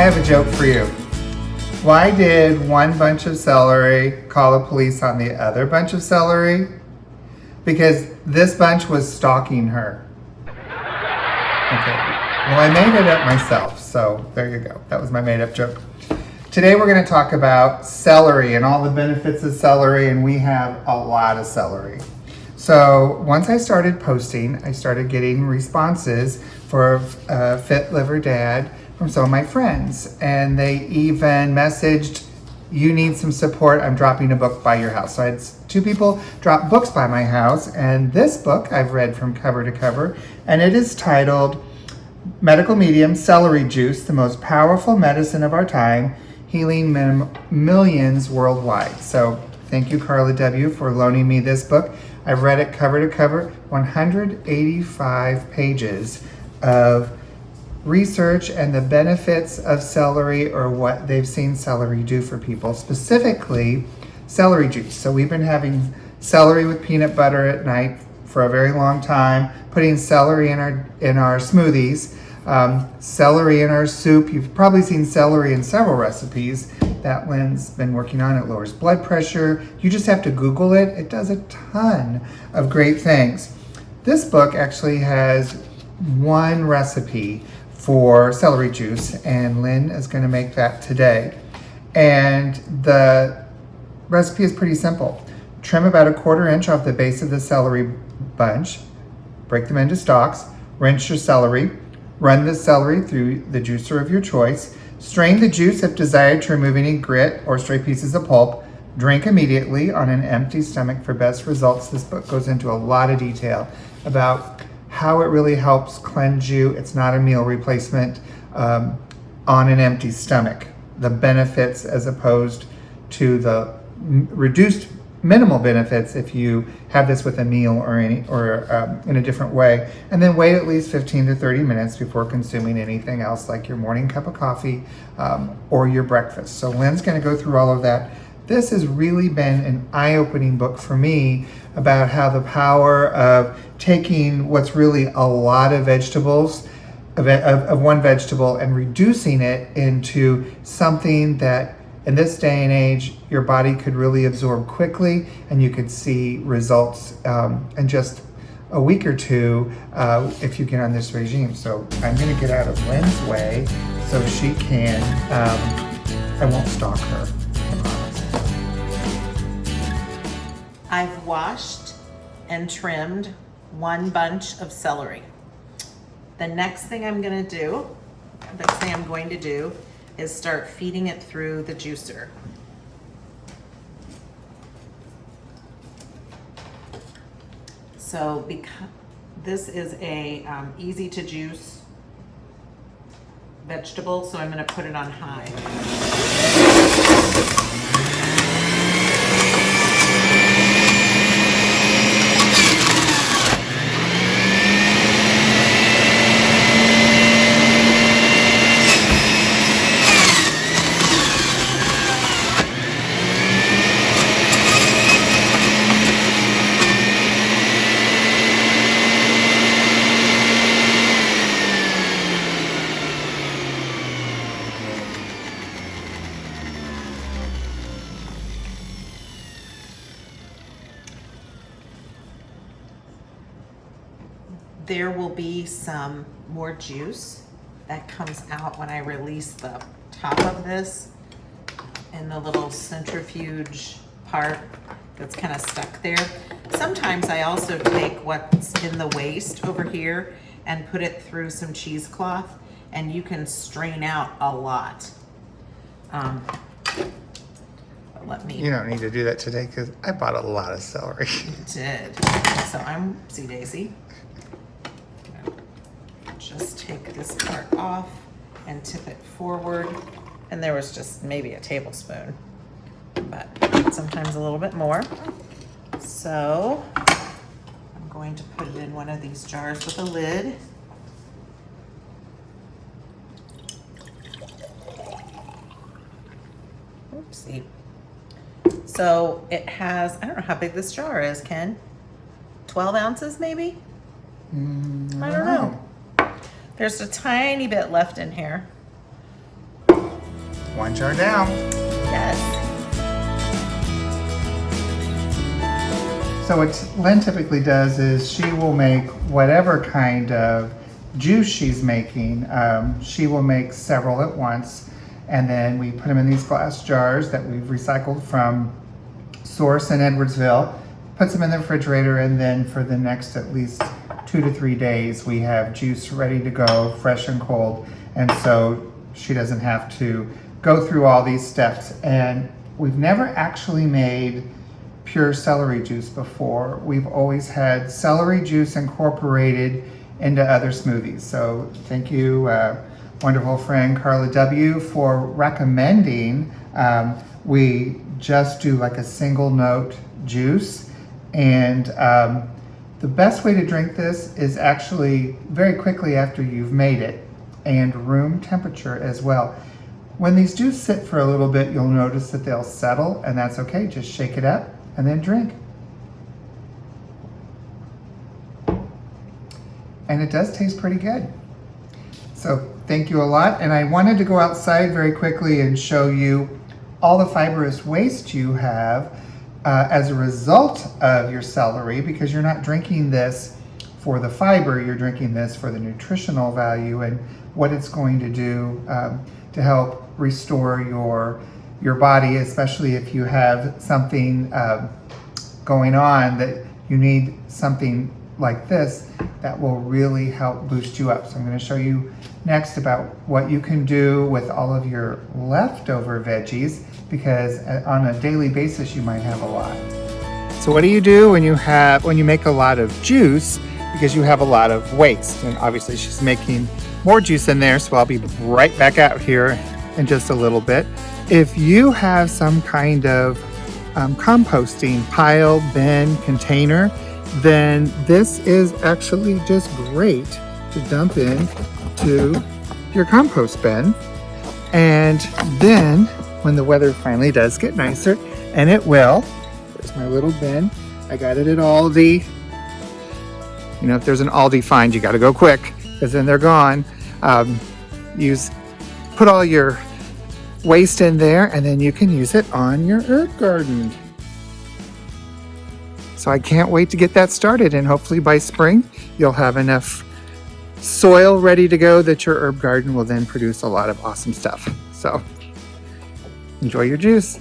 have a joke for you. Why did one bunch of celery call the police on the other bunch of celery? Because this bunch was stalking her. Okay, well, I made it up myself, so there you go. That was my made-up joke. Today we're going to talk about celery and all the benefits of celery, and we have a lot of celery. So once I started posting, I started getting responses for FitLiverDad from some of my friends, and they even messaged, "You need some support, I'm dropping a book by your house." So I had two people drop books by my house, and this book I've read from cover to cover, and it is titled Medical Medium Celery Juice, the most powerful medicine of our time, healing millions worldwide. So thank you, Carla W., for loaning me this book. I've read it cover to cover, 185 pages of research and the benefits of celery, or what they've seen celery do for people, specifically celery juice. So we've been having celery with peanut butter at night for a very long time, putting celery in our smoothies, celery in our soup. You've probably seen celery in several recipes that Lynn's been working on. It lowers blood pressure. You just have to Google it. It does a ton of great things. This book actually has one recipe for celery juice, and Lynn is going to make that today. And the recipe is pretty simple. Trim about 1/4 inch off the base of the celery bunch, break them into stalks, rinse your celery, run the celery through the juicer of your choice, strain the juice if desired to remove any grit or stray pieces of pulp, drink immediately on an empty stomach for best results. This book goes into a lot of detail about how it really helps cleanse you. It's not a meal replacement on an empty stomach. The benefits as opposed to the reduced minimal benefits if you have this with a meal or in a different way. And then wait at least 15 to 30 minutes before consuming anything else like your morning cup of coffee or your breakfast. So Lynn's going to go through all of that. This has really been an eye-opening book for me about how the power of taking what's really a lot of vegetables, of one vegetable, and reducing it into something that in this day and age your body could really absorb quickly, and you could see results in just a week or two if you get on this regime. So I'm going to get out of Lynn's way so she can, I won't stalk her, I promise. I've washed and trimmed one bunch of celery. The next thing I'm going to do is start feeding it through the juicer. So because this is a easy to juice vegetable, so I'm going to put it on high. There will be some more juice that comes out when I release the top of this and the little centrifuge part that's kind of stuck there. Sometimes I also take what's in the waste over here and put it through some cheesecloth, and you can strain out a lot. You don't need to do that today because I bought a lot of celery. You did. So I'm Oopsie Daisy. Just take this part off and tip it forward. And there was just maybe a tablespoon, but sometimes a little bit more. So I'm going to put it in one of these jars with a lid. Oopsie. So it has, I don't know how big this jar is, Ken. 12 ounces maybe? I don't know. There's a tiny bit left in here. 1 jar down. Yes. So what Lynn typically does is she will make whatever kind of juice she's making. She will make several at once, and then we put them in these glass jars that we've recycled from Source in Edwardsville, puts them in the refrigerator, and then for the next at least 2 to 3 days we have juice ready to go, fresh and cold, and so she doesn't have to go through all these steps. And we've never actually made pure celery juice before. We've always had celery juice incorporated into other smoothies. So thank you, wonderful friend Carla W, for recommending we just do like a single note juice. And the best way to drink this is actually very quickly after you've made it, and room temperature as well. When these do sit for a little bit, you'll notice that they'll settle, and that's okay. Just shake it up and then drink. And it does taste pretty good. So thank you a lot. And I wanted to go outside very quickly and show you all the fibrous waste you have as a result of your celery, because you're not drinking this for the fiber, you're drinking this for the nutritional value and what it's going to do to help restore your body, especially if you have something going on that you need something like this that will really help boost you up. So I'm going to show you next about what you can do with all of your leftover veggies, because on a daily basis you might have a lot. So what do you do when you make a lot of juice, because you have a lot of waste? And obviously she's making more juice in there, so I'll be right back out here in just a little bit. If you have some kind of composting pile, bin, container, then this is actually just great to dump in to your compost bin. And then when the weather finally does get nicer, and it will, there's my little bin. I got it at Aldi. You know, if there's an Aldi find, you got to go quick, because then they're gone. Put all your waste in there, and then you can use it on your herb garden. So I can't wait to get that started, and hopefully by spring you'll have enough soil ready to go that your herb garden will then produce a lot of awesome stuff. So enjoy your juice.